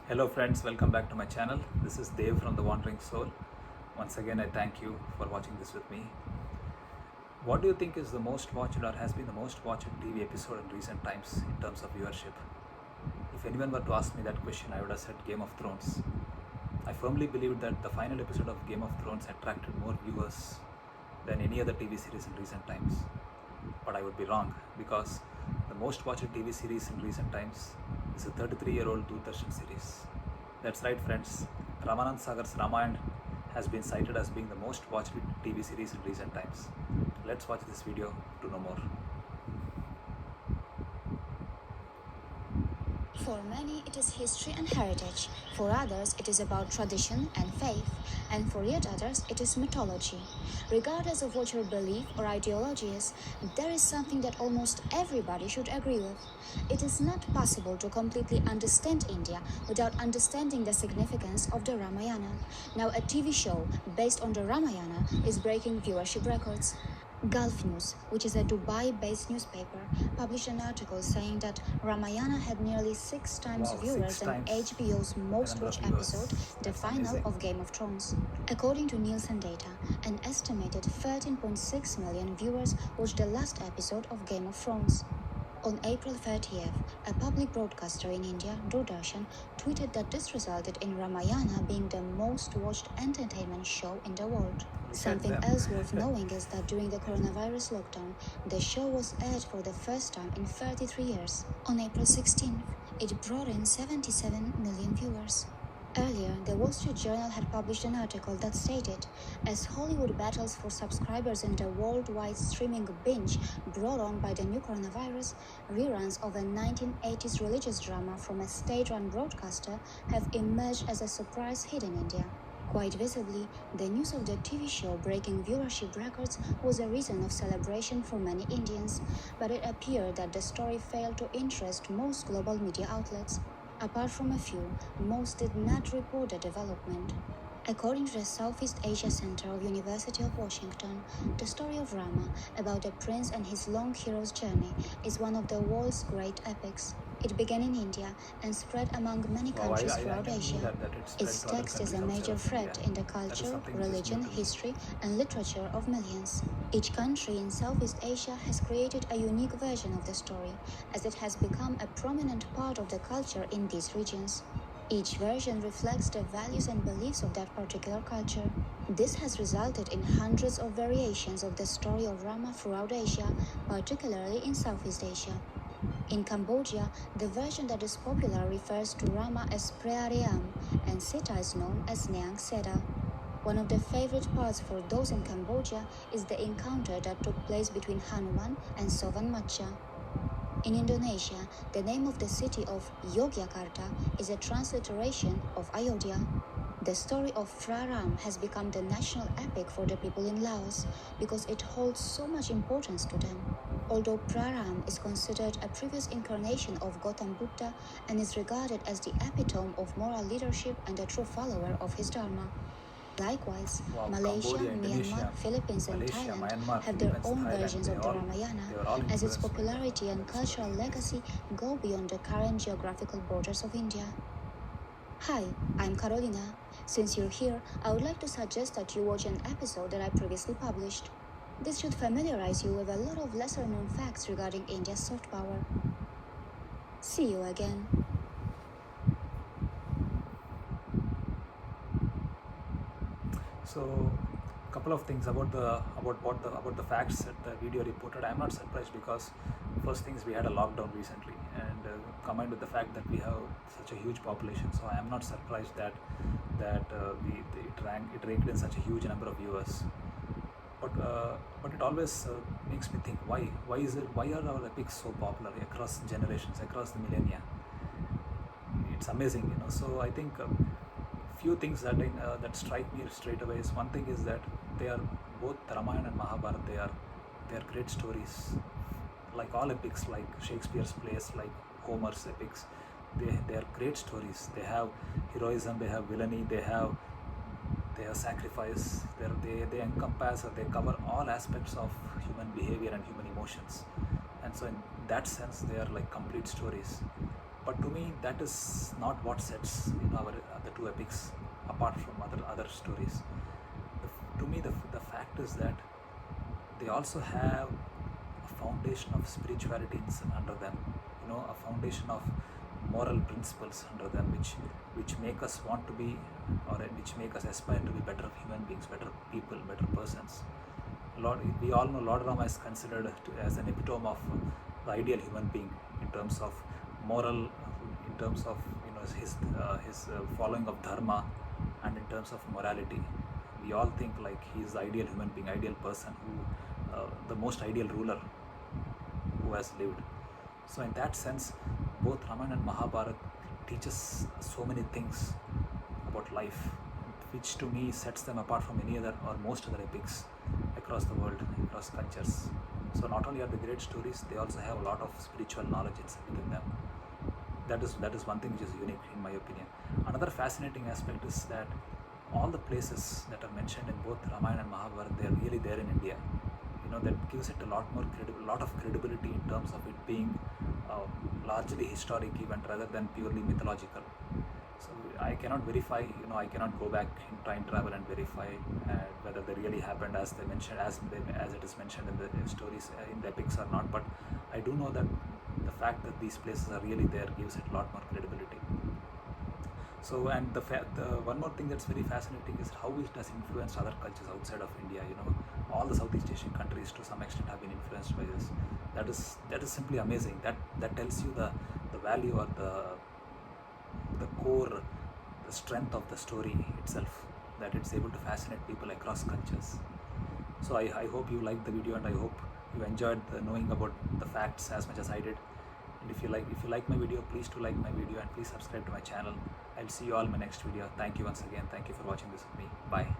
Hello friends, welcome back to my channel. This is Dev from The Wandering Soul. Once again, I thank you for watching this with me. What do you think is the most watched or has been the most watched TV episode in recent times in terms of viewership? If anyone were to ask me that question, I would have said Game of Thrones. I firmly believe that the final episode of Game of Thrones attracted more viewers than any other TV series in recent times. But I would be wrong because the most watched TV series in recent times is a 33-year-old Doordarshan series. That's right, friends. Ramanand Sagar's Ramayan has been cited as being the most watched TV series in recent times. Let's watch this video to know more. For many, it is history and heritage. For others, it is about tradition and faith. And for yet others, it is mythology. Regardless of what your belief or ideology is, there is something that almost everybody should agree with. It is not possible to completely understand India without understanding the significance of the Ramayana. Now, a TV show based on the Ramayana is breaking viewership records. Gulf News, which is a Dubai-based newspaper, published an article saying that Ramayana had nearly six times viewers than HBO's most-watched episode, the final of Game of Thrones. According to Nielsen data, an estimated 13.6 million viewers watched the last episode of Game of Thrones. On April 30th, a public broadcaster in India, Doordarshan, tweeted that this resulted in Ramayana being the most watched entertainment show in the world. Something else worth knowing is that during the coronavirus lockdown, the show was aired for the first time in 33 years. On April 16th, it brought in 77 million viewers. Earlier, the Wall Street Journal had published an article that stated, as Hollywood battles for subscribers in the worldwide streaming binge brought on by the new coronavirus, reruns of a 1980s religious drama from a state-run broadcaster have emerged as a surprise hit in India. Quite visibly, the news of the TV show breaking viewership records was a reason of celebration for many Indians, but it appeared that the story failed to interest most global media outlets. Apart from a few, most did not report the development. According to the Southeast Asia Center of University of Washington, the story of Rama, about the prince and his long hero's journey, is one of the world's great epics. It began in India and spread among many countries throughout Asia. Its text is a major thread in the culture, religion, history, and literature of millions. Each country in Southeast Asia has created a unique version of the story, as it has become a prominent part of the culture in these regions. Each version reflects the values and beliefs of that particular culture. This has resulted in hundreds of variations of the story of Rama throughout Asia, particularly in Southeast Asia. In Cambodia, the version that is popular refers to Rama as Preariam, and Sita is known as Neang Seda. One of the favorite parts for those in Cambodia is the encounter that took place between Hanuman and Sovan Matcha. In Indonesia, the name of the city of Yogyakarta is a transliteration of Ayodhya. The story of Praram has become the national epic for the people in Laos because it holds so much importance to them. Although Praram is considered a previous incarnation of Gautam Buddha and is regarded as the epitome of moral leadership and a true follower of his Dharma. Likewise, Malaysia, Myanmar, Philippines, and Thailand have their own versions of the Ramayana, as its popularity and cultural legacy go beyond the current geographical borders of India. Hi, I'm Karolina. Since you're here, I would like to suggest that you watch an episode that I previously published. This should familiarize you with a lot of lesser-known facts regarding India's soft power. See you again. So, a couple of things about the facts that the video reported. I'm not surprised because first things, we had a lockdown recently, and combined with the fact that we have such a huge population, so I am not surprised that it raked in such a huge number of viewers. But it always makes me think, why are our epics so popular across generations, across the millennia? It's amazing, So I think few things that strike me straight away is, one thing is that they are both Ramayana and Mahabharata. They are great stories, like all epics, like Shakespeare's plays, like Homer's epics. They are great stories. They have heroism, they have villainy, they have sacrifice. They encompass, or they cover all aspects of human behavior and human emotions. And so in that sense, they are like complete stories. But to me, that is not what sets our the two epics apart from other stories. To me, the fact is that they also have a foundation of spirituality under them, a foundation of moral principles under them, which make us want to be, or which make us aspire to be better human beings, better people, better persons. We all know Lord Rama is considered as an epitome of the ideal human being in terms of moral, in terms of his following of dharma, and in terms of morality. We all think like he is the ideal human being, ideal person, the most ideal ruler who has lived. So in that sense, both Ramayana and Mahabharata teaches so many things about life, which to me sets them apart from any other or most other epics across the world, across cultures. So not only are they great stories, they also have a lot of spiritual knowledge within them. That is one thing which is unique in my opinion. Another fascinating aspect is that all the places that are mentioned in both Ramayana and Mahabharata, they are really there in India. That gives it a lot of credibility in terms of it being largely historic event rather than purely mythological. So I cannot verify, I cannot go back in time travel and verify whether they really happened as they mentioned, as it is mentioned in the stories, in the epics or not. But I do know that the fact that these places are really there gives it a lot more credibility. So, and the one more thing that's very fascinating is how it has influenced other cultures outside of India. All the Southeast Asian countries to some extent have been influenced by this. That is simply amazing. That tells you the value or the core, the strength of the story itself, that it's able to fascinate people across cultures. So I hope you liked the video, and I hope you enjoyed knowing about the facts as much as I did. And if you like my video, please do like my video and please subscribe to my channel. I'll see you all in my next video. Thank you once again. Thank you for watching this with me. Bye.